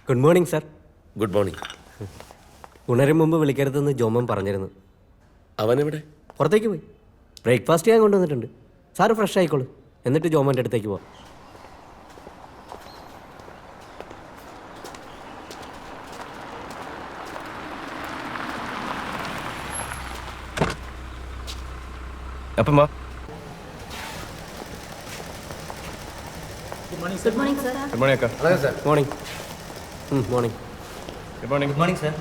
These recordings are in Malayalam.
Good morning sir. Good morning. ഉണരും മുമ്പ് വിളിക്കരുതെന്ന് ജോമൻ പറഞ്ഞിരുന്നു. അവനെവിടെ? പുറത്തേക്ക് പോയി. ബ്രേക്ക്ഫാസ്റ്റ് ഞാൻ കൊണ്ടുവന്നിട്ടുണ്ട്. സാറ് ഫ്രഷ് ആയിക്കോളൂ, എന്നിട്ട് ജോമൻ്റെ അടുത്തേക്ക് പോവാം. അപ്പം വാ. Good morning, sir. Good morning അക്ക. Morning. Morning. Good morning. Good morning sir.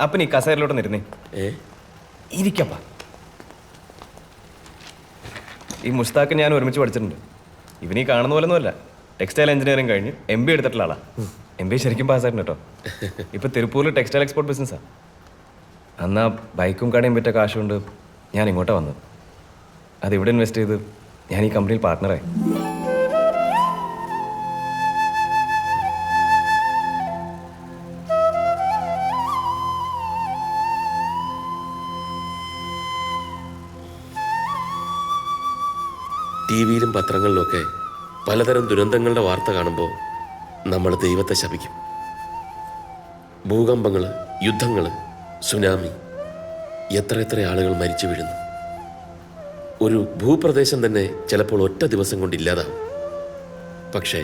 അപ്പം നീ കസേരയിലോട്ട് ഇരുന്നേ. ഇരിക്കപ്പ. ഈ മുസ്താഖ് ഞാൻ ഒരുമിച്ച് പഠിച്ചിട്ടുണ്ട്. ഇവനീ കാണുന്ന പോലെ ഒന്നുമല്ല. ടെക്സ്റ്റൈൽ എഞ്ചിനീയറിംഗ് കഴിഞ്ഞ് MBA എടുത്തിട്ടുള്ള ആളാ. MBA ശരിക്കും പാസ്സായിരുന്നു കേട്ടോ. ഇപ്പം തിരുപ്പൂരിൽ ടെക്സ്റ്റൈൽ എക്സ്പോർട്ട് ബിസിനസ്സാണ്. അന്നാ ബൈക്കും കടയും വിറ്റ കാശുകൊണ്ട് ഞാൻ ഇങ്ങോട്ടാണ് വന്നത്. അതിവിടെ ഇൻവെസ്റ്റ് ചെയ്ത് ഞാൻ ഈ കമ്പനിയിൽ പാർട്ട്ണറായി. TV-യിലും പത്രങ്ങളിലുമൊക്കെ പലതരം ദുരന്തങ്ങളുടെ വാർത്ത കാണുമ്പോൾ നമ്മൾ ദൈവത്തെ ശപിക്കും. ഭൂകമ്പങ്ങൾ, യുദ്ധങ്ങൾ, സുനാമി, എത്ര ആളുകൾ മരിച്ചു വീഴുന്നു. ഒരു ഭൂപ്രദേശം തന്നെ ചിലപ്പോൾ ഒറ്റ ദിവസം കൊണ്ട് ഇല്ലാതാവും. പക്ഷേ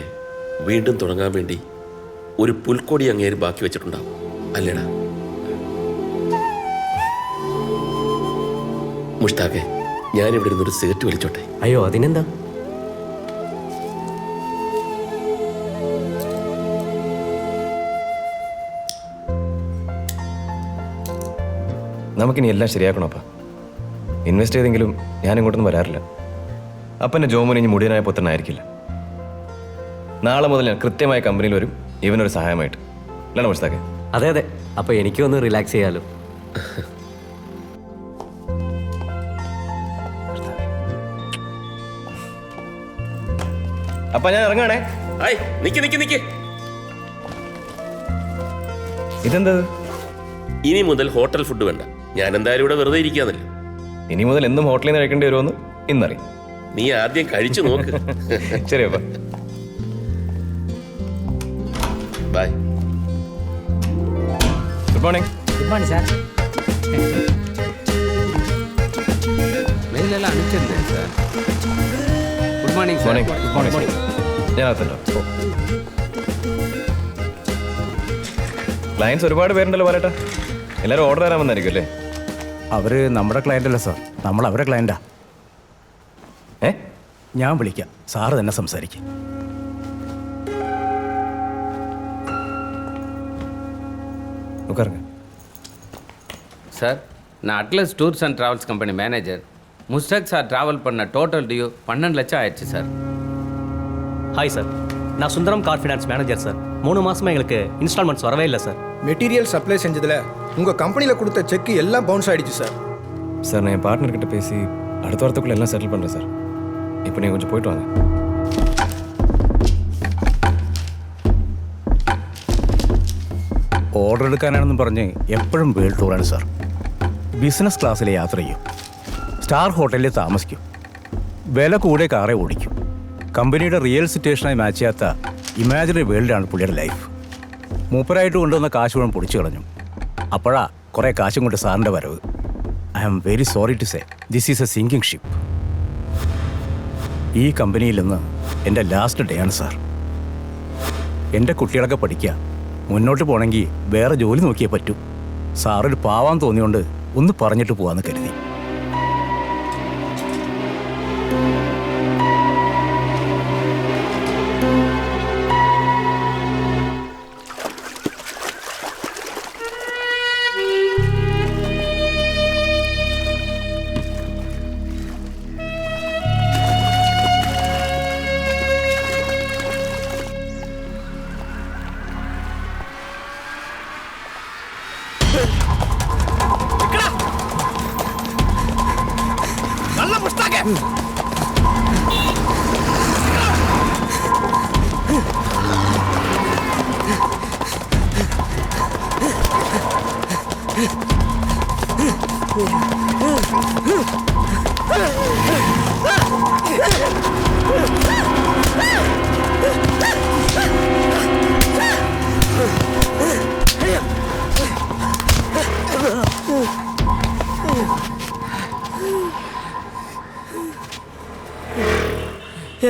വീണ്ടും തുടങ്ങാൻ വേണ്ടി ഒരു പുൽക്കൊടി അങ്ങേര് ബാക്കി വെച്ചിട്ടുണ്ടാവും, അല്ലേടാ? മുഷ്താഖെ, ഞാനിവിടെ ഇരുന്നൊരു സിഗരറ്റ് വലിച്ചോട്ടെ? അയ്യോ, അതിനെന്താ? നമുക്കിനി എല്ലാം ശരിയാക്കണം അപ്പ. ഇൻവെസ്റ്റ് ചെയ്തെങ്കിലും ഞാൻ ഇങ്ങോട്ടൊന്നും വരാറില്ല. അപ്പൻ്റെ ജോമോൻ ഇനി മുടിയനായ പുത്രനായിരിക്കില്ല. നാളെ മുതൽ ഞാൻ കൃത്യമായ കമ്പനിയിൽ വരും, ഇവനൊരു സഹായമായിട്ട്. അല്ലാണ്ട് മുസ്താഖെ? അതെ അതെ. അപ്പോൾ എനിക്കൊന്ന് റിലാക്സ് ചെയ്യാലോ. അപ്പ ഞാൻ ഇറങ്ങാണേ. നിക്ക്. ഇതെന്താ? ഇനി മുതൽ ഹോട്ടൽ ഫുഡ് വേണ്ട. ഞാൻ എന്തായാലും ഇവിടെ വെറുതെ ഇരിക്കാന്നല്ലോ. ഇനി മുതൽ എന്നും ഹോട്ടലിൽ നിന്ന് കഴിക്കേണ്ടി വരുമെന്ന് ഇന്നറിയും. നീ ആദ്യം കഴിച്ചു നോക്ക്. ശരി അപ്പ. Bye. Good morning. Good morning sir. മെയിലെല്ലാം അണിച്ചിരുന്നേ sir. Good morning sir. Morning. Good morning. ഞാൻ അകത്തുണ്ടോ? ക്ലയൻസ് ഒരുപാട് പേരുണ്ടല്ലോ പറയട്ടെ. എല്ലാവരും ഓർഡർ തരാൻ വന്നായിരിക്കും അല്ലേ? അവർ നമ്മുടെ ക്ലയൻ്റ് അല്ല സാർ, നമ്മൾ അവരെ ക്ലയൻ്റാ. ഞാൻ വിളിക്കാം, സാറ് തന്നെ സംസാരിക്കും. சார், நான் atlas tours and travels company manager. Mushtaq sir travel பண்ண டோட்டல் டியூ 12 லட்சம் ஆயிடுச்சு சார். ஹாய் சார், நான் Sundaram car finance manager sir. 3 மாதமாக எங்களுக்கு இன்ஸ்டால்மெண்ட்ஸ் வரவே இல்லை சார். மெட்டீரியல் சப்ளை செஞ்சதில் உங்கள் கம்பெனியில் கொடுத்த செக் எல்லாம் பவுன்ஸ் ஆகிடுச்சு சார். சார், நான் என் பார்ட்னர்கிட்ட பேசி அடுத்த வாரத்துக்குள்ளே எல்லாம் செட்டில் பண்ணுறேன் சார். இப்போ நீங்கள் கொஞ்சம் போயிட்டு வாங்க. ഓർഡർ എടുക്കാനാണെന്നും പറഞ്ഞ് എപ്പോഴും വേൾഡ് ടൂറാണ് സാർ. ബിസിനസ് ക്ലാസ്സിലെ യാത്ര ചെയ്യും, സ്റ്റാർ ഹോട്ടലിൽ താമസിക്കും, വില കൂടെ കാറേ ഓടിക്കും. കമ്പനിയുടെ റിയൽ സിറ്റുവേഷനായി മാച്ച് ചെയ്യാത്ത ഇമാജിനറി വേൾഡാണ് പുള്ളിയുടെ ലൈഫ്. മൂപ്പരായിട്ട് കൊണ്ടുവന്ന കാശ് മുഴുവൻ പൊടിച്ചു കളഞ്ഞു. അപ്പോഴാ കുറേ കാശും കൊണ്ട് സാറിൻ്റെ വരവ്. I am very sorry to say this is a sinking ship. ഈ കമ്പനിയിൽ നിന്ന് എൻ്റെ ലാസ്റ്റ് ഡേ ആണ് സാർ. എൻ്റെ കുട്ടികളൊക്കെ പഠിക്കുക, മുന്നോട്ട് പോകണമെങ്കിൽ വേറെ ജോലി നോക്കിയേ പറ്റൂ. സാറൊരു പാവാൻ തോന്നിയോണ്ട് ഒന്ന് പറഞ്ഞിട്ട് പോവാന്ന് കരുതി.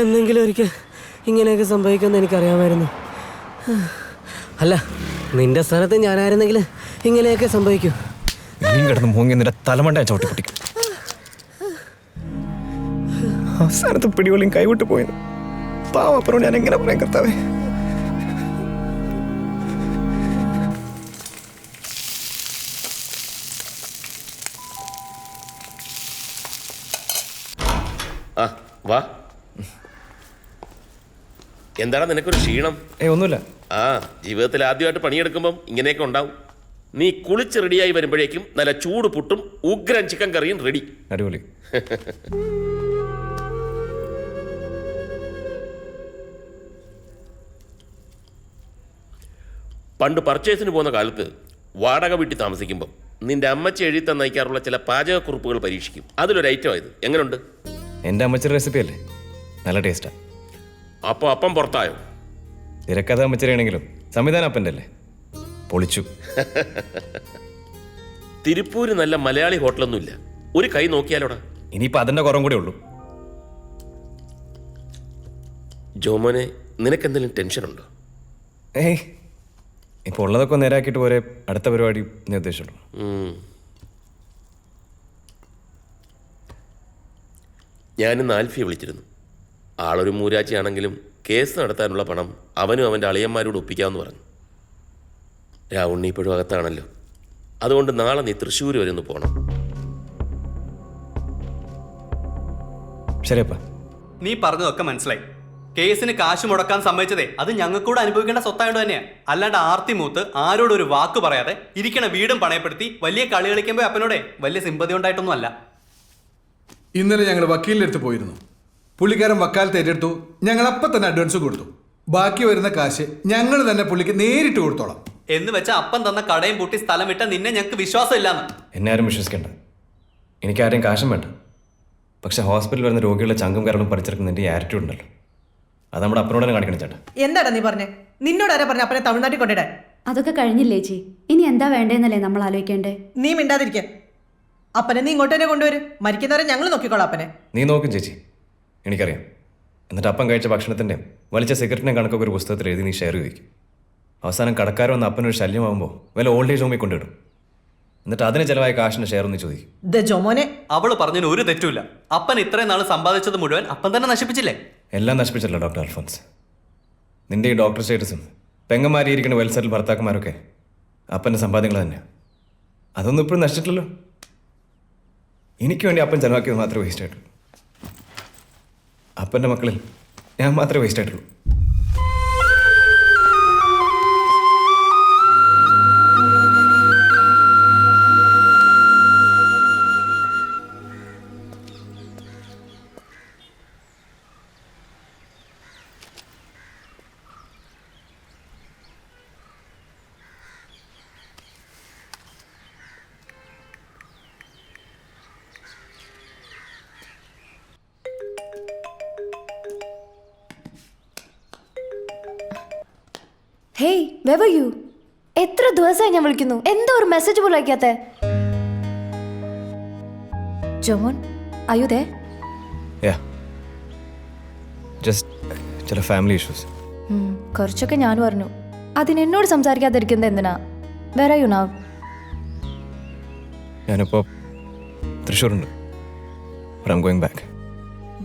എന്തെങ്കിലും ഒരിക്കൽ ഇങ്ങനെയൊക്കെ സംഭവിക്കുമെന്ന് എനിക്കറിയാമായിരുന്നു. അല്ല, നിന്റെ സ്ഥാനത്ത് ഞാനായിരുന്നെങ്കിൽ ഇങ്ങനെയൊക്കെ സംഭവിക്കൂ. നീ കിടന്ന് മൂങ്ങി നിന്റെ തലമണ്ട ചവിട്ടി പൊട്ടിക്കും. അവസാനത്ത് പിടിവള്ളിയും കൈവിട്ട് പോയത് പാവപ്പുറം ഞാൻ എങ്ങനെ പറയാൻ കർത്താവേ. ആ വാ. എന്താണ് നിനക്കൊരു ക്ഷീണം? ഒന്നുമില്ല. ആ, ജീവിതത്തിൽ ആദ്യമായിട്ട് പണിയെടുക്കുമ്പം ഇങ്ങനെയൊക്കെ ഉണ്ടാവും. നീ കുളിച്ച് റെഡിയായി വരുമ്പോഴേക്കും നല്ല ചൂട് പുട്ടും ഉഗ്രൻ ചിക്കൻ കറിയും റെഡി. അടിപൊളി. പണ്ട് പർച്ചേസിന് പോകുന്ന കാലത്ത് വാടക വീട്ടിൽ താമസിക്കുമ്പം നിന്റെ അമ്മച്ചി എഴുതി തന്നയക്കാറുള്ള ചില പാചകക്കുറിപ്പുകൾ പരീക്ഷിക്കും. അതിലൊരു ഐറ്റം ആയത് എങ്ങനെയുണ്ട്? എൻ്റെ അമ്മച്ചി റെസിപ്പി അല്ലേ, നല്ല ടേസ്റ്റാ. അപ്പോൾ അപ്പം പുറത്തായോ? തിരക്കഥ അമ്മച്ചിയാണെങ്കിലും സംവിധാനം അപ്പൻ്റെ അല്ലേ, പൊളിച്ചു. തിരുപ്പൂര് നല്ല മലയാളി ഹോട്ടലൊന്നുമില്ല, ഒരു കൈ നോക്കിയാലോടാ. ഇനിയിപ്പോൾ അതിൻ്റെ കുറവും കൂടെ ഉള്ളൂ. ജോമോനെ, നിനക്കെന്തെങ്കിലും ടെൻഷനുണ്ടോ? ഏയ്, ഇപ്പോൾ ഉള്ളതൊക്കെ നേരാക്കിയിട്ട് പോരെ അടുത്ത പരിപാടി ഞാൻ ഉദ്ദേശിച്ചുള്ളൂ. ഞാനിന്ന് ആൽഫിയെ വിളിച്ചിരുന്നു. ആളൊരു മൂരാച്ചിയാണെങ്കിലും കേസ് നടത്താനുള്ള പണം അവനും അവൻ്റെ അളിയന്മാരോട് ഒപ്പിക്കാമെന്ന് പറഞ്ഞു. രാവുണ്ണി ഇപ്പോഴും അകത്താണല്ലോ, അതുകൊണ്ട് നാളെ നീ തൃശ്ശൂർ വരെ ഒന്ന് പോകണം. ശരിയപ്പാ. നീ പറഞ്ഞതൊക്കെ മനസ്സിലായി. കേസിന് കാശ് മുടക്കാൻ സമ്മതിച്ചതേ അത് ഞങ്ങൾക്കൂടെ അനുഭവിക്കേണ്ട സ്വത്തായോണ്ട് തന്നെയാ. അല്ലാണ്ട് ആർത്തി മൂത്ത് ആരോടും ഒരു വാക്ക് പറയാതെ ഇരിക്കണ വീടും പണയപ്പെടുത്തി വലിയ കളി കളിക്കുമ്പോൾ അപ്പനോടെ വലിയ സിമ്പതി ഉണ്ടായിട്ടൊന്നും അല്ല. ഇന്നലെ ഞങ്ങൾ വക്കീലിൻ്റെ അടുത്ത് പോയിരുന്നു. പുള്ളിക്കാരൻ വക്കാലത്ത് ഏറ്റെടുത്തു. ഞങ്ങൾ അപ്പം തന്നെ അഡ്വാൻസ് കൊടുത്തു. ബാക്കി വരുന്ന കാശ് ഞങ്ങൾ തന്നെ പുള്ളിക്ക് നേരിട്ട് കൊടുത്തോളാം എന്ന് വെച്ചാൽ അപ്പൻ തന്ന കടയും പൂട്ടി സ്ഥലം വിട്ട നിന്നെ ഞങ്ങൾക്ക് വിശ്വാസം ഇല്ലാന്ന്. എന്നെ ആരും വിശ്വസിക്കേണ്ട, എനിക്കാരെയും കാശും വേണ്ട. പക്ഷെ ഹോസ്പിറ്റലിൽ വരുന്ന രോഗികളുടെ ചങ്കും കരളും പഠിച്ചെടുക്കുന്നതിൻ്റെ ഈ ആറ്റിറ്റ്യൂഡ് ഉണ്ടല്ലോ, അത് നമ്മുടെ അപ്പനോട് തന്നെ കാണിക്കണം ചേട്ടാ. എന്താടാ നീ പറഞ്ഞേ? നിന്നോട് ആരാ പറഞ്ഞ അപ്പനെ തമിഴ്നാട്ടിൽ കൊണ്ടിടാൻ? അതൊക്കെ കഴിഞ്ഞില്ലേ ചേച്ചി, ഇനി എന്താ വേണ്ടേന്നല്ലേ നമ്മൾ ആലോചിക്കേണ്ടേ. നീ മിണ്ടാതിരിക്കാൻ. അപ്പനെ നീ ഇങ്ങോട്ട് തന്നെ കൊണ്ടുവരും. മരിക്കുന്നവരെ ഞങ്ങൾ നോക്കിക്കോളാം അപ്പനെ. നീ നോക്കും ചേച്ചി, എനിക്കറിയാം. എന്നിട്ട് അപ്പം കഴിച്ച ഭക്ഷണത്തിൻ്റെയും വലിച്ച സിഗരറ്റിൻ്റെയും കണക്കൊക്കെ ഒരു പുസ്തകത്തിൽ എഴുതി നീ ഷെയർ ചെയ്യിക്കും. അവസാനം കടക്കാർ വന്ന് അപ്പനൊരു ശല്യമാകുമ്പോൾ വല്ല ഓൾഡ് ഏജ് ഹോമിൽ കൊണ്ടിടും. എന്നിട്ട് അതിന് ചിലവായ കാശിൻ്റെ ഷെയർ ഒന്ന് ചോദിക്കും. ജോമോനെ, അവള് പറഞ്ഞതിന് ഒരു തെറ്റുമില്ല. അപ്പൻ ഇത്രയും നാൾ സമ്പാദിച്ചത് മുഴുവൻ അപ്പൻ തന്നെ നശിപ്പിച്ചില്ലേ? എല്ലാം നശിപ്പിച്ചല്ലോ ഡോക്ടർ അൽഫോൻസ്. നിന്റെ ഈ ഡോക്ടർ സ്റ്റേറ്റസും പെങ്ങന്മാരിയിരിക്കുന്ന വെൽ സെറ്റിൽ ഭർത്താക്കന്മാരൊക്കെ അപ്പൻ്റെ സമ്പാദ്യങ്ങൾ തന്നെ. അതൊന്നും ഇപ്പോഴും നശിച്ചിട്ടില്ലല്ലോ. എനിക്ക് വേണ്ടി അപ്പൻ ചെലവാക്കിയത് മാത്രമേ വേസ്റ്റ് ആയിട്ടുള്ളൂ. അപ്പൻ്റെ മക്കളിൽ ഞാൻ മാത്രമേ വേസ്റ്റ് ആയിട്ടുള്ളൂ. Hey, where were you? എത്ര ദിവസമായി ഞാൻ വിളിക്കുന്നു, എന്തോ ഒരു മെസ്സേജ് പോലും അയക്കാത്തെ. Jomon, are you there? ചില ഫാമിലി ഇഷ്യൂസ്. കുറച്ചൊക്കെ ഞാനും അറിഞ്ഞു. അതിനെന്നോട് സംസാരിക്കാതിരിക്കുന്നത് എന്തിനാ? Where are you now? ഞാനിപ്പോൾ തൃശ്ശൂരുണ്ട്. But I'm going back.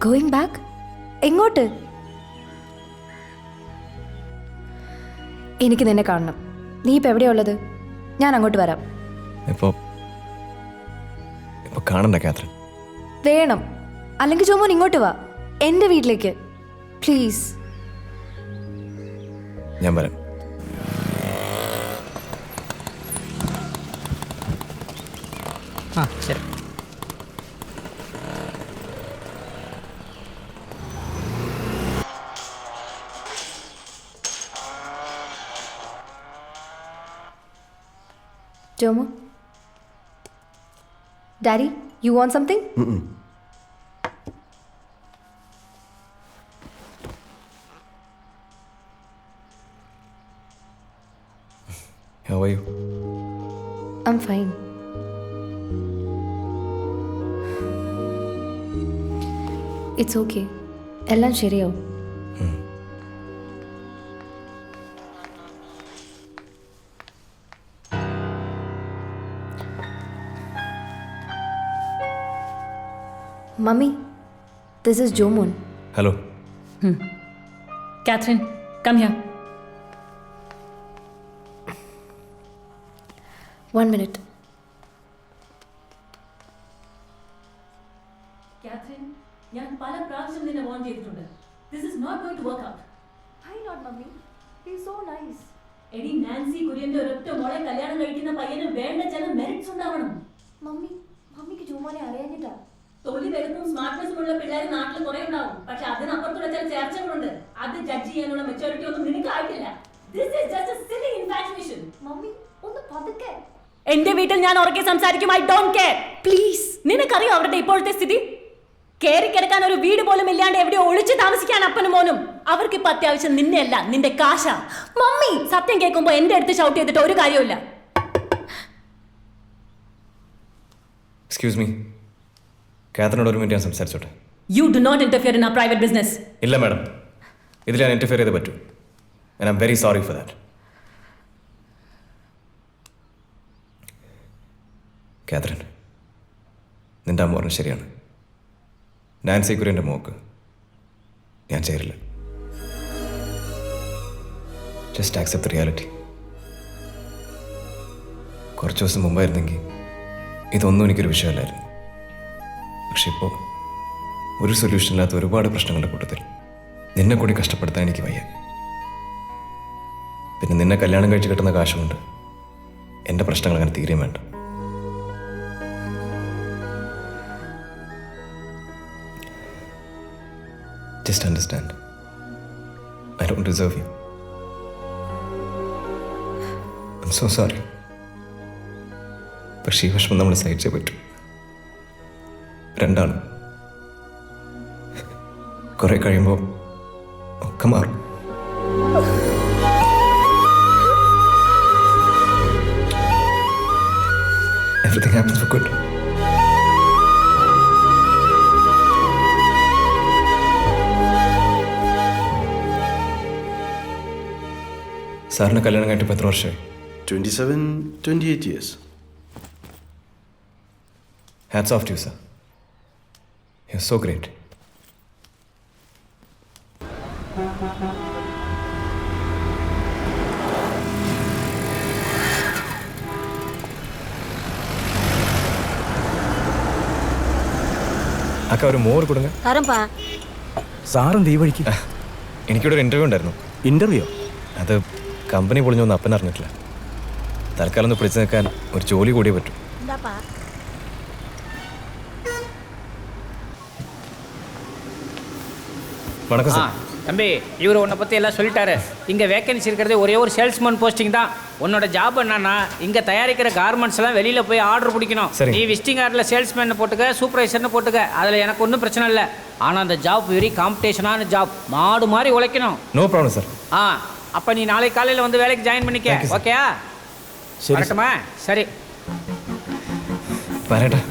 Going back? എങ്ങോട്ട്? എനിക്ക് നിന്നെ കാണണം. നീ ഇപ്പം എവിടെയാ ഉള്ളത്? ഞാൻ അങ്ങോട്ട് വരാം. ഇപ്പോൾ കാണണ്ട കാത്രിൻ. വേണം, അല്ലെങ്കിൽ ജോമോൻ ഇങ്ങോട്ട് വാ, എൻ്റെ വീട്ടിലേക്ക് പ്ലീസ്. ഞാൻ വരാം. ആ ശരി. Jomo? Daddy, you want something? How are you? I'm fine. It's okay. എല്ലാം ശരിയാവും. Mummy, this is Jomon. Hello. Catherine, come here. 1 minute. Catherine, ഞാൻ പല പ്രാവശ്യം നിന്നെ വാൺ ചെയ്തിട്ടുണ്ട്. This is not going to work out. Why not, Mummy? He's so nice. എടി നാൻസി കുര്യന്റെ ഒരൊറ്റ മോളെ കല്യാണം കഴിക്കുന്ന പയ്യന് വേണ്ട ചില മെറിറ്റ്സ് ഉണ്ടാവണം. മമ്മിക്ക് ജോമോനെ അറിയാഞ്ഞിട്ടാ. തൊലി വെളുപ്പും സ്മാർട്ട്നെസ്സും ഉള്ള പിള്ളേർ നാട്ടിൽ കുറെ ഉണ്ടാവും. പക്ഷെ അതിനപ്പുറത്തുള്ള ചില ചേർച്ചകളുണ്ട്. അത് ജഡ്ജ് ചെയ്യാനുള്ള മെച്ചൂരിറ്റി ഒന്നും നിനക്ക് ആയിട്ടില്ല. This is just a silly infatuation. Mummy ഒന്ന് പതുക്കെ. എന്റെ വീട്ടിൽ ഞാൻ ഉറക്കെ സംസാരിക്കും. I don't care. പ്ലീസ്. നിനക്കറിയോ അവരുടെ ഇപ്പോഴത്തെ സ്ഥിതി? കേറി കിടക്കാൻ ഒരു വീട് പോലും ഇല്ലാണ്ട് എവിടെയോ ഒളിച്ചു താമസിക്കാൻ അപ്പനും മോനും. അവർക്ക് ഇപ്പൊ അത്യാവശ്യം നിന്നെയല്ല, നിന്റെ കാശാ. മമ്മി സത്യം കേൾക്കുമ്പോ എന്റെ അടുത്ത് ഷൗട്ട് ചെയ്തിട്ട് ഒരു കാര്യമില്ല. എക്സ്ക്യൂസ് മീ, കാതറിനോട് ഒരു മിനിറ്റ് ഞാൻ സംസാരിച്ചോട്ടെ. You do not interfere in our private business. ഇല്ല മാഡം, ഇതിൽ ഞാൻ ഇന്റർഫിയർ ചെയ്തേ പറ്റൂ. And I am very sorry for that. Catherine, നിന്റെ അമ്മ പറഞ്ഞത് ശരിയാണ്. നാൻസി കുര്യൻ്റെ മോക്ക് ഞാൻ ചേരില്ല. Just accept the reality. കുറച്ച് ദിവസം മുമ്പായിരുന്നെങ്കിൽ ഇതൊന്നും എനിക്കൊരു വിഷയമല്ലായിരുന്നു. പക്ഷെ ഇപ്പോൾ ഒരു സൊല്യൂഷൻ ഇല്ലാത്ത ഒരുപാട് പ്രശ്നങ്ങളുടെ കൂട്ടത്തിൽ നിന്നെ കൂടി കഷ്ടപ്പെടുത്താൻ എനിക്ക് വയ്യ. പിന്നെ നിന്നെ കല്യാണം കഴിച്ച് കിട്ടുന്ന കാശുകൊണ്ട് എൻ്റെ പ്രശ്നങ്ങൾ അങ്ങനെ തീരെയും വേണ്ട. Just understand. I don't deserve you. I'm so sorry. പക്ഷേ ഈ വിഷമം നമ്മൾ സഹിച്ചേ പറ്റൂ. രണ്ടാണ്. കുറെ കഴിയുമ്പോൾ ഒക്കെ മാറും. Everything happens for good. സാറിന് കല്യാണം കഴിഞ്ഞിട്ട് ഇപ്പോൾ എത്ര വർഷമായി? 27-28 years. Hats off to you, sir. You're so great. അക്ക ഒരു മോർ കൊടുങ്ങ. സാറും തീ വഴിക്ക്. എനിക്കിവിടെ ഒരു ഇൻ്റർവ്യൂ ഉണ്ടായിരുന്നു. ഇന്റർവ്യൂ? അത് കമ്പനി പൊളിഞ്ഞൊന്നും അപ്പൻ അറിഞ്ഞിട്ടില്ല. തൽക്കാലം ഒന്ന് പിടിച്ചു നിൽക്കാൻ ഒരു ജോലി കൂടിയേ പറ്റും. வணக்கம் சார். தம்பி, இவர் உன்னை பற்றி எல்லாம் சொல்லிட்டாரு. இங்கே வேகன்சி இருக்கிறது ஒரே ஒரு சேல்ஸ்மேன் போஸ்டிங் தான். உன்னோட ஜாப் என்னன்னா இங்கே தயாரிக்கிற கார்மெண்ட்ஸ்லாம் வெளியில் போய் ஆர்டர் பிடிக்கணும். நீ விசிட்டிங் கார்டில் சேல்ஸ்மேன் போட்டுக்க, சூப்பர்வைசர்னு போட்டுக்க, அதில் எனக்கு ஒன்றும் பிரச்சனை இல்லை. ஆனால் அந்த ஜாப் வெரி காம்படிஷனான ஜாப். மாடு மாதிரி உழைக்கணும். No problem sir. அப்போ நீ நாளைக்கு காலையில் வந்து வேலைக்கு ஜாயின் பண்ணிக்க. ஓகேயா? வரட்டுமா? சரி, வரேட்டா.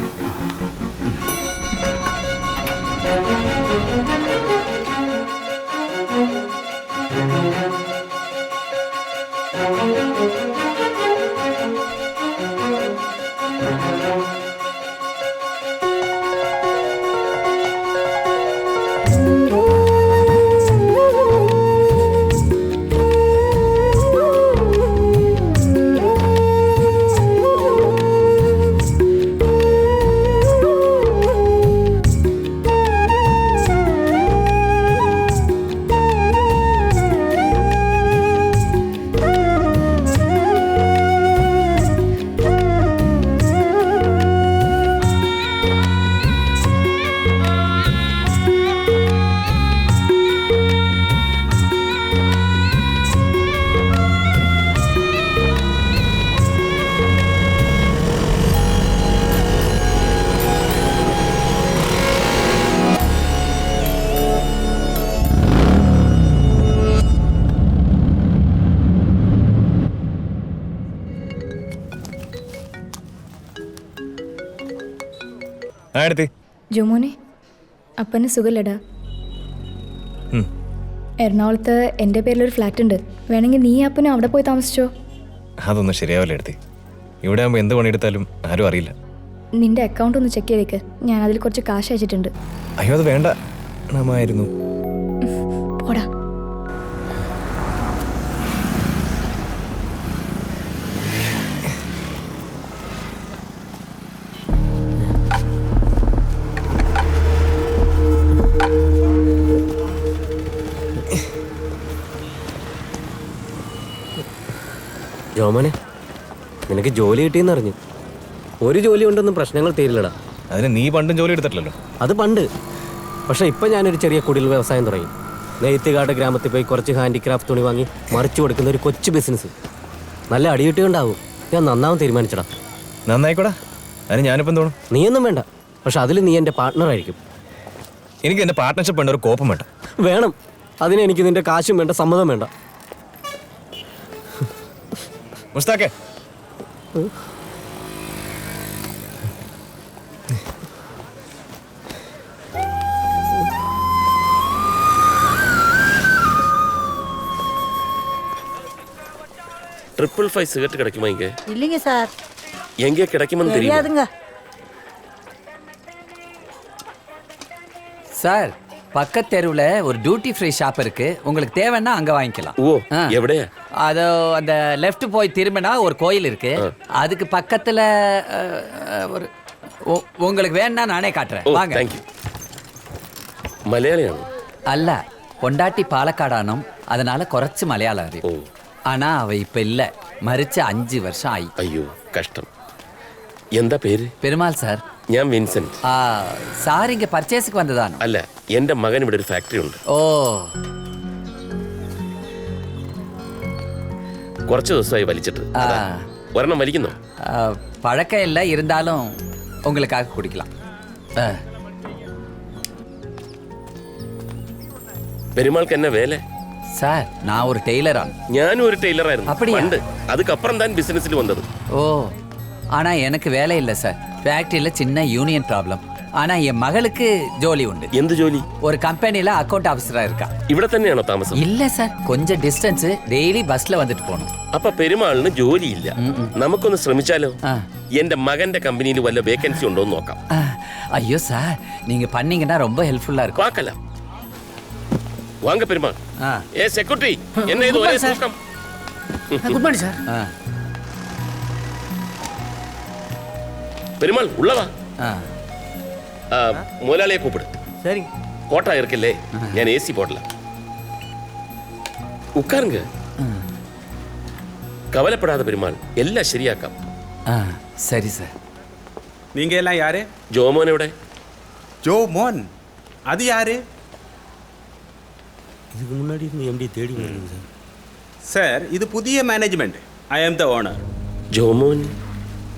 ആ എടുത്തി. ജോമോനെ അപ്പന് സുഖമില്ലടാ. എറണാകുളത്ത് എൻ്റെ പേരിലൊരു ഫ്ലാറ്റ് ഉണ്ട്. വേണമെങ്കിൽ നീ അപ്പനും അവിടെ പോയി താമസിച്ചോ. അതൊന്നും ശരിയാവില്ല എടുത്തി. ഇവിടെ ആകുമ്പോൾ എന്ത് പണിയെടുത്താലും ആരും അറിയില്ല. നിന്റെ അക്കൗണ്ട് ഒന്ന് ചെക്ക് ചെയ്തേക്ക്. ഞാൻ അതിൽ കുറച്ച് കാശ് അയച്ചിട്ടുണ്ട്. അയ്യോ അത് വേണ്ട നമ്മായിരുന്നു. പോടാ. ജോമോനെ നിനക്ക് ജോലി കിട്ടിയെന്ന് അറിഞ്ഞു. ഒരു ജോലി കൊണ്ടൊന്നും പ്രശ്നങ്ങൾ തീരില്ലടാ. അതിന് നീ പണ്ടും ജോലി എടുത്തിട്ടില്ലല്ലോ. അത് പണ്ട്. പക്ഷേ ഇപ്പം ഞാനൊരു ചെറിയ കുടിൽ വ്യവസായം തുടങ്ങി. നെയ്ത്തുകാട് ഗ്രാമത്തിൽ പോയി കുറച്ച് ഹാൻഡിക്രാഫ്റ്റ് തുണി വാങ്ങി മറിച്ചു കൊടുക്കുന്ന ഒരു കൊച്ചു ബിസിനസ്. നല്ല അടികിട്ടുണ്ടാവും. ഞാൻ നന്നാവും തീരുമാനിച്ചടാ. നന്നായിക്കോടാ. അതിന് ഞാനിപ്പം തോന്നും. നീയൊന്നും വേണ്ട. പക്ഷെ അതിൽ നീ എൻ്റെ പാർട്ട്ണറായിരിക്കും. എനിക്ക് എൻ്റെ പാർട്ട്ണർഷിപ്പ് വേണ്ട, ഒരു കോപ്പം വേണ്ട. വേണം. അതിന് എനിക്ക് നിന്റെ കാശും വേണ്ട, സമ്മതം വേണ്ട. മുസ്താഖേ, ட்ரிபிள் 5 சிகரெட் கிடைக்குமா இங்க? இல்லைங்க சார். எங்கே கிடைக்கும்னு தெரியுமா? சார் பக்கத்து தெருவில் ஒரு டியூட்டி ஃப்ரீ ஷாப் இருக்கு. உங்களுக்கு தேவைன்னா அங்கே வாங்கிக்கலாம். ஓ எവിടെയാ? அது அந்த லெஃப்ட் போய் திரும்பினா ஒரு கோயில் இருக்கு. அதுக்கு பக்கத்தில் ஒரு உங்களுக்கு வேணும்னா நானே காட்டுறேன். வாங்க. தேங்க்யூ. மலையாளியாണോ? அல்ல, பொண்டாட்டி பாலக்காடானும் அதனால குறைச்சு மலையாளம் அறியும். ஆனா அவ இப்ப இல்ல, மரிச்சு 5 வருஷம் ஆயி. ஐயோ கஷ்டம். എന്താ പേര്? പെരുമാൾ സാർ. ഞാൻ വിൻസെന്റ്. സാർ ഇങ്ങ പർച്ചേസിക്ക് വന്നതാണ്? അല്ല, എന്റെ മകൻ ഇവിടെ ഒരു ഫാക്ടറി ഉണ്ട്. ഓ, കുറച്ച് ദിവസമായി വലിച്ചിട്ട്. ഒരെണ്ണം വലിക്കുന്നോ? പഴക്കം ഇല്ല, ഇരുന്നാലും ഉங்களுக்காக കുടിக்கலாம். പെരുമാൾക്ക് എന്നെ വേല? சார் நான் ஒரு டெய்லரான். ഞാനും ഒരു ടൈലറായിരുന്നു. அப்படியா? പണ്ട്. அதுக்கப்புறம் தான் பிசினஸ்ல வந்தது. ஓ, ஆனா எனக்கு வேலை இல்லை சார். ஃபேக்டரியில சின்ன யூனியன் ப்ராப்ளம். ஆனா என் மகளுக்கு ஜோலி உண்டு. എന്ത് ജോലി? ஒரு கம்பெனில அக்கௌண்ட் ஆஃபீஸரா இருக்கா. ഇവിടെ തന്നെയാണോ താമസം? இல்ல சார், கொஞ்சம் டிஸ்டன்ஸ். டெய்லி பஸ்ல வந்துட்டு போகணும். അപ്പൊ പെരുമാളിന് ജോലിയില്ല. നമുക്കൊന്ന് ശ്രമിച്ചാലോ? എന്റെ മകന്റെ കമ്പനിയിൽ വല്ല വേക്കൻസി ഉണ്ടോ എന്ന് നോക്കാം. ஐயோ சார், நீங்க பண்ணீங்கன்னா ரொம்ப ஹெல்ப்ஃபுல்லா இருக்கும். பார்க்கலாம். வாங்க பெருமாள். ஏ செக்யூரிட்டி, என்ன இது ஒரே கூட்டம்? Good morning sir. பெருமாள் உள்ள வா. முதலாளியை கூப்பிடு. சரி. கோட்டா இருக்குல்லே, ഞാൻ AC போடல. உட்காருங்க. கவலைப்படாத பெருமாள், எல்லாம் சரியாക്കാം. சரி சார். நீங்க எல்லாம் யாரு? ஜோமோன் எവിടെ? ஜோமோன்? அது யாரு? இதுக்கு முன்னாடி MD தேடி வருங்க சார். சார், இது புதிய மேனேஜ்மெண்ட். ஐ ஆம் த ஓனர். ஜோமோன்,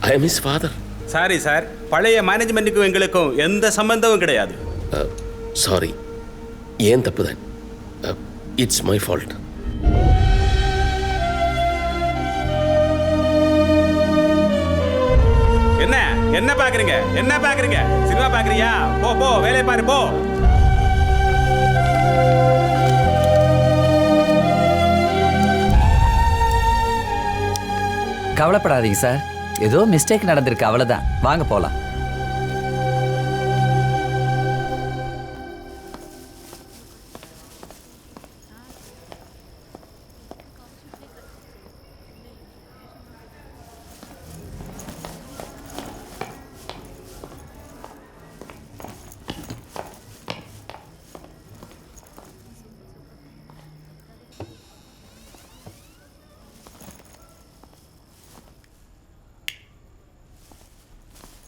ஐ ஆம் ஹிஸ் ஃபாதர். சாரி சார், பழைய மேனேஜ்மெண்ட்டுக்கும் எங்களுக்கும் எந்த சம்பந்தமும் கிடையாது. சாரி, ஏன் தப்பு தான். It's my fault. என்ன என்ன பாக்குறீங்க? என்ன பாக்குறீங்க? சினிமா பாக்குறியா? போ போ, வேலையை பாரு, போ. கவலைப்படாதீங்க சார், ஏதோ மிஸ்டேக் நடந்திருக்கு, அவ்வளவுதான். வாங்க போலாம்.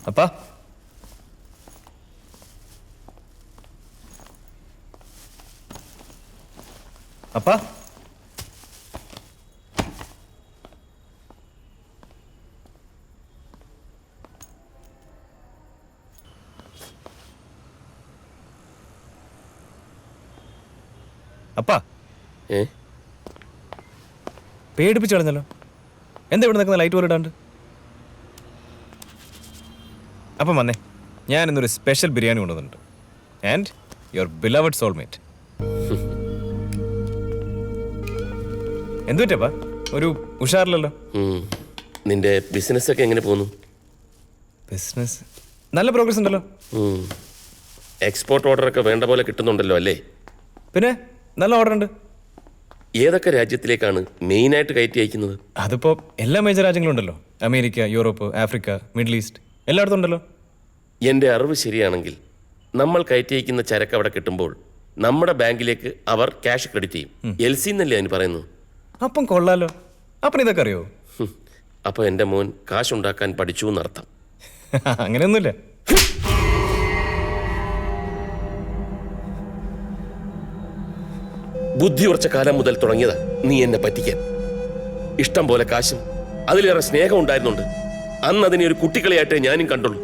அப்பா, அப்பா, அப்பா, പേടിപ്പിച്ചു കളഞ്ഞല്ലോ. എന്താ ഇവിടെ നിൽക്കുന്ന ലൈറ്റ് പോലും ഇടാണ്ട്? അപ്പം വന്നേ, ഞാൻ ഇന്നൊരു സ്പെഷ്യൽ ബിരിയാണി കൊണ്ടുവന്നിട്ടുണ്ട്. And your beloved soulmate. എന്തുപറ്റപ്പാ ഒരു ഉഷാറില്ലല്ലോ? നിന്റെ ബിസിനസ് ഒക്കെ എങ്ങനെ പോകുന്നു? ബിസിനസ് നല്ല പ്രോഗ്രസ് ഉണ്ടല്ലോ. എക്സ്പോർട്ട് ഓർഡറൊക്കെ വേണ്ട പോലെ കിട്ടുന്നുണ്ടല്ലോ അല്ലേ? പിന്നെ നല്ല ഓർഡർ ഉണ്ട്. ഏതൊക്കെ രാജ്യത്തിലേക്കാണ് മെയിനായിട്ട് കയറ്റി അയക്കുന്നത്? അതിപ്പോൾ എല്ലാ മേജർ രാജ്യങ്ങളും ഉണ്ടല്ലോ. America, Europe, Africa, middle east എല്ലായിടത്തും ഉണ്ടല്ലോ. എൻ്റെ അറിവ് ശരിയാണെങ്കിൽ നമ്മൾ കയറ്റി അയക്കുന്ന ചരക്ക് അവിടെ കിട്ടുമ്പോൾ നമ്മുടെ ബാങ്കിലേക്ക് അവർ ക്യാഷ് ക്രെഡിറ്റ് ചെയ്യും. LC എന്നല്ലേ അതിന് പറയുന്നത്? അപ്പം കൊള്ളാലോ. അപ്പം ഇതൊക്കെ അറിയോ? അപ്പോൾ എൻ്റെ മോൻ കാശുണ്ടാക്കാൻ പഠിച്ചു എന്നർത്ഥം. അങ്ങനെയൊന്നുമില്ല. ബുദ്ധി ഉറച്ച കാലം മുതൽ തുടങ്ങിയതാ നീ എന്നെ പറ്റിക്കാൻ. ഇഷ്ടം പോലെ കാശും അതിലേറെ സ്നേഹം ഉണ്ടായിരുന്നുണ്ട്. അന്ന് അതിനെ ഒരു കുട്ടികളെയായിട്ടേ ഞാനും കണ്ടുള്ളൂ.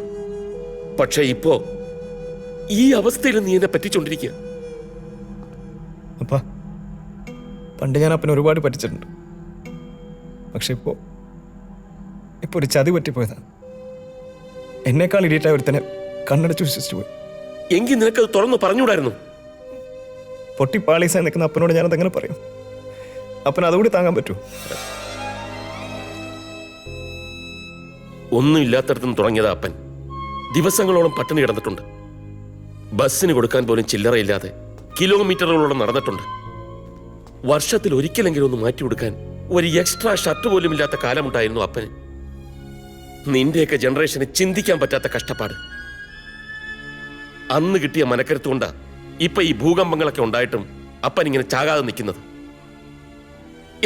പക്ഷേ ഇപ്പോ ഈ അവസ്ഥയിൽ നീ എന്നെ പറ്റിച്ചോണ്ടിരിക്കുക. അപ്പാ പണ്ട് ഞാൻ അപ്പനെ ഒരുപാട് പറ്റിച്ചിട്ടുണ്ട്. പക്ഷെ ഇപ്പോ ഒരു ചതി പറ്റിപ്പോയതാണ്. എന്നേക്കാൾ ഇടിയിട്ടായ ഒരുത്തനെ കണ്ണടച്ച് വിശ്വസിച്ചു പോയി. എങ്കിൽ നിനക്കത് തുറന്നു പറഞ്ഞുകൂടായിരുന്നു? പൊട്ടിപ്പാളീസായി നിൽക്കുന്ന അപ്പനോട് ഞാനത് എങ്ങനെ പറയും? അപ്പൻ അതുകൂടി താങ്ങാൻ പറ്റൂ? ഒന്നും ഇല്ലാത്തടത്തുനിന്ന് തുടങ്ങിയതാ അപ്പൻ. ദിവസങ്ങളോളം പട്ടിണി കിടന്നിട്ടുണ്ട്. ബസ്സിന് കൊടുക്കാൻ പോലും ചില്ലറയില്ലാതെ കിലോമീറ്ററുകളോളം നടന്നിട്ടുണ്ട്. വർഷത്തിൽ ഒരിക്കലെങ്കിലും ഒന്ന് മാറ്റി കൊടുക്കാൻ ഒരു എക്സ്ട്രാ ഷർട്ട് പോലും ഇല്ലാത്ത കാലമുണ്ടായിരുന്നു അപ്പന്. നിന്റെയൊക്കെ ജനറേഷന് ചിന്തിക്കാൻ പറ്റാത്ത കഷ്ടപ്പാട്. അന്ന് കിട്ടിയ മനക്കരുത്തുകൊണ്ടാ ഇപ്പൊ ഈ ഭൂകമ്പങ്ങളൊക്കെ ഉണ്ടായിട്ടും അപ്പൻ ഇങ്ങനെ ചാകാതെ നിൽക്കുന്നത്.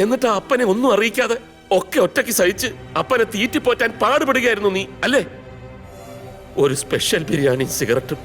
എന്നിട്ട് അപ്പനെ ഒന്നും അറിയിക്കാതെ ഒക്കെ ഒറ്റയ്ക്ക് സഹിച്ച് അപ്പനെ തീറ്റിപ്പോറ്റാൻ പാടുപെടുകയായിരുന്നു നീ അല്ലേ? ഒരു സ്പെഷ്യൽ ബിരിയാണി സിഗരറ്റും